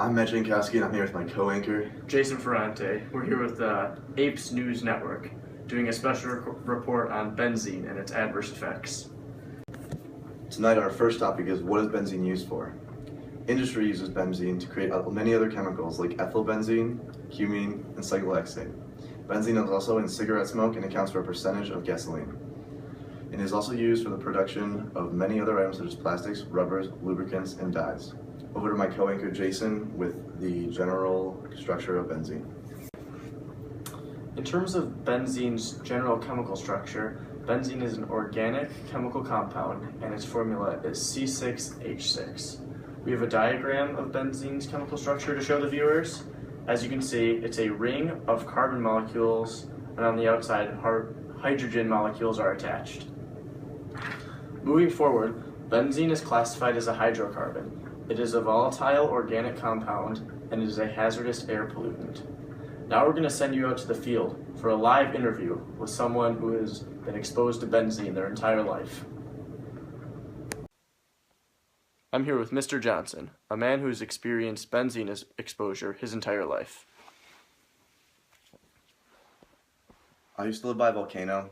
I'm Matt Jankowski, and I'm here with my co-anchor, Jason Ferrante. We're here with APES News Network, doing a special report on benzene and its adverse effects. Tonight our first topic is, what is benzene used for? Industry uses benzene to create many other chemicals like ethylbenzene, cumene, and cyclohexane. Benzene is also in cigarette smoke and accounts for a percentage of gasoline. It is also used for the production of many other items such as plastics, rubbers, lubricants, and dyes. Over to my co-anchor Jason with the general structure of benzene. In terms of benzene's general chemical structure, benzene is an organic chemical compound and its formula is C6H6. We have a diagram of benzene's chemical structure to show the viewers. As you can see, it's a ring of carbon molecules, and on the outside, hydrogen molecules are attached. Moving forward, benzene is classified as a hydrocarbon. It is a volatile organic compound and it is a hazardous air pollutant. Now we're going to send you out to the field for a live interview with someone who has been exposed to benzene their entire life. I'm here with Mr. Johnson, a man who has experienced benzene exposure his entire life. I used to live by a volcano,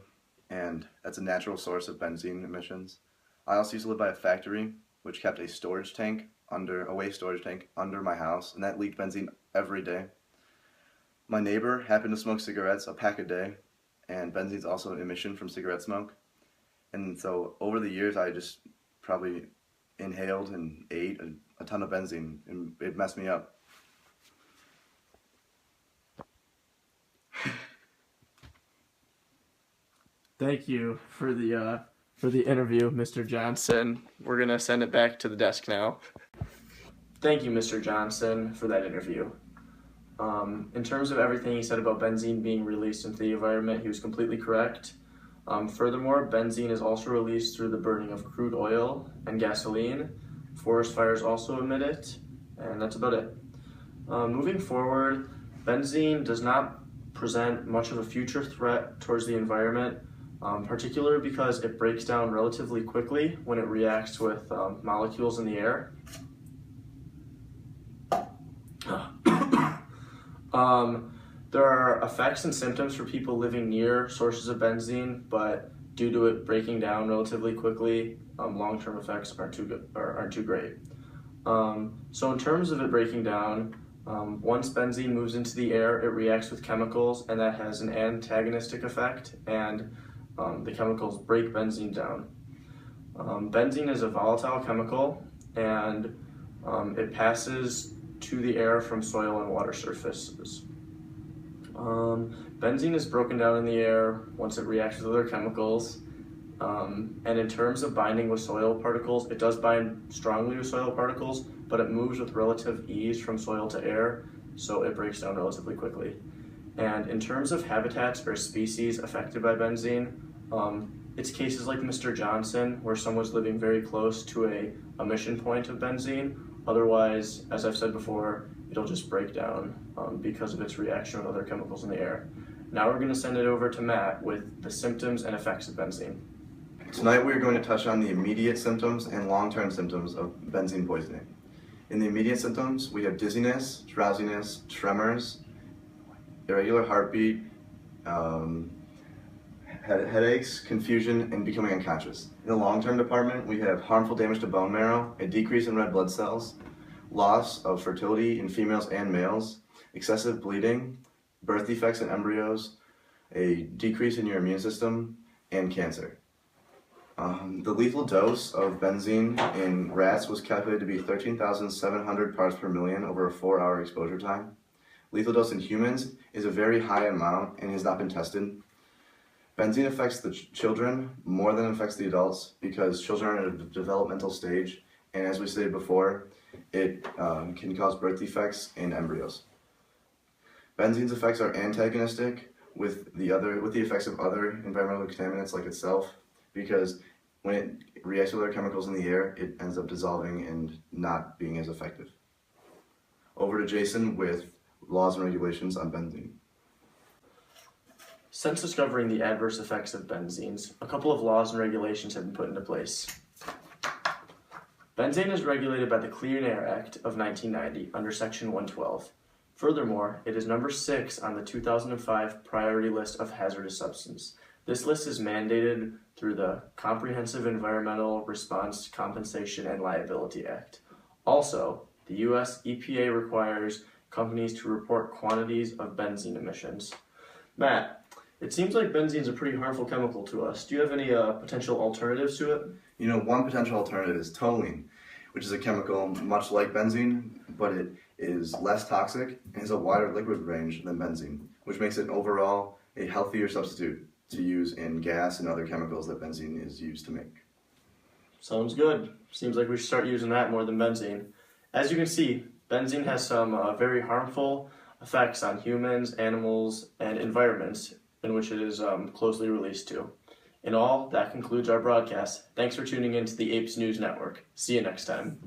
and that's a natural source of benzene emissions. I also used to live by a factory which kept a waste storage tank under my house, and that leaked benzene every day. My neighbor happened to smoke cigarettes, a pack a day, and benzene is also an emission from cigarette smoke. And so over the years, I just probably inhaled and ate a ton of benzene, and it messed me up. Thank you for the interview, Mr. Johnson. We're gonna send it back to the desk now. Thank you, Mr. Johnson, for that interview. In terms of everything he said about benzene being released into the environment, he was completely correct. Furthermore, benzene is also released through the burning of crude oil and gasoline. Forest fires also emit it, and that's about it. Moving forward, benzene does not present much of a future threat towards the environment, particularly because it breaks down relatively quickly when it reacts with molecules in the air. There are effects and symptoms for people living near sources of benzene, but due to it breaking down relatively quickly, long-term effects aren't too great. So in terms of it breaking down, once benzene moves into the air, it reacts with chemicals, and that has an antagonistic effect, and the chemicals break benzene down. Benzene is a volatile chemical, and it passes to the air from soil and water surfaces. Benzene is broken down in the air once it reacts with other chemicals, and in terms of binding with soil particles, it does bind strongly with soil particles, but it moves with relative ease from soil to air, so it breaks down relatively quickly. And in terms of habitats or species affected by benzene, it's cases like Mr. Johnson, where someone's living very close to a emission point of benzene. Otherwise, as I've said before, it'll just break down because of its reaction with other chemicals in the air. Now we're going to send it over to Matt with the symptoms and effects of benzene. Tonight we're going to touch on the immediate symptoms and long-term symptoms of benzene poisoning. In the immediate symptoms, we have dizziness, drowsiness, tremors, irregular heartbeat, headaches, confusion, and becoming unconscious. In the long-term department, we have harmful damage to bone marrow, a decrease in red blood cells, loss of fertility in females and males, excessive bleeding, birth defects in embryos, a decrease in your immune system, and cancer. The lethal dose of benzene in rats was calculated to be 13,700 parts per million over a 4-hour exposure time. Lethal dose in humans is a very high amount and has not been tested. Benzene affects the children more than it affects the adults because children are at a developmental stage, and as we stated before, it can cause birth defects in embryos. Benzene's effects are antagonistic with the effects of other environmental contaminants like itself, because when it reacts with other chemicals in the air, it ends up dissolving and not being as effective. Over to Jason with laws and regulations on benzene. Since discovering the adverse effects of benzenes, a couple of laws and regulations have been put into place. Benzene is regulated by the Clean Air Act of 1990 under Section 112. Furthermore, it is number 6 on the 2005 priority list of hazardous substance. This list is mandated through the Comprehensive Environmental Response Compensation and Liability Act. Also, the U.S. EPA requires companies to report quantities of benzene emissions. Matt, it seems like benzene is a pretty harmful chemical to us. Do you have any potential alternatives to it? One potential alternative is toluene, which is a chemical much like benzene, but it is less toxic and has a wider liquid range than benzene, which makes it overall a healthier substitute to use in gas and other chemicals that benzene is used to make. Sounds good. Seems like we should start using that more than benzene. As you can see, benzene has some very harmful effects on humans, animals, and environments in which it is closely released to. In all, that concludes our broadcast. Thanks for tuning in to the APES News Network. See you next time.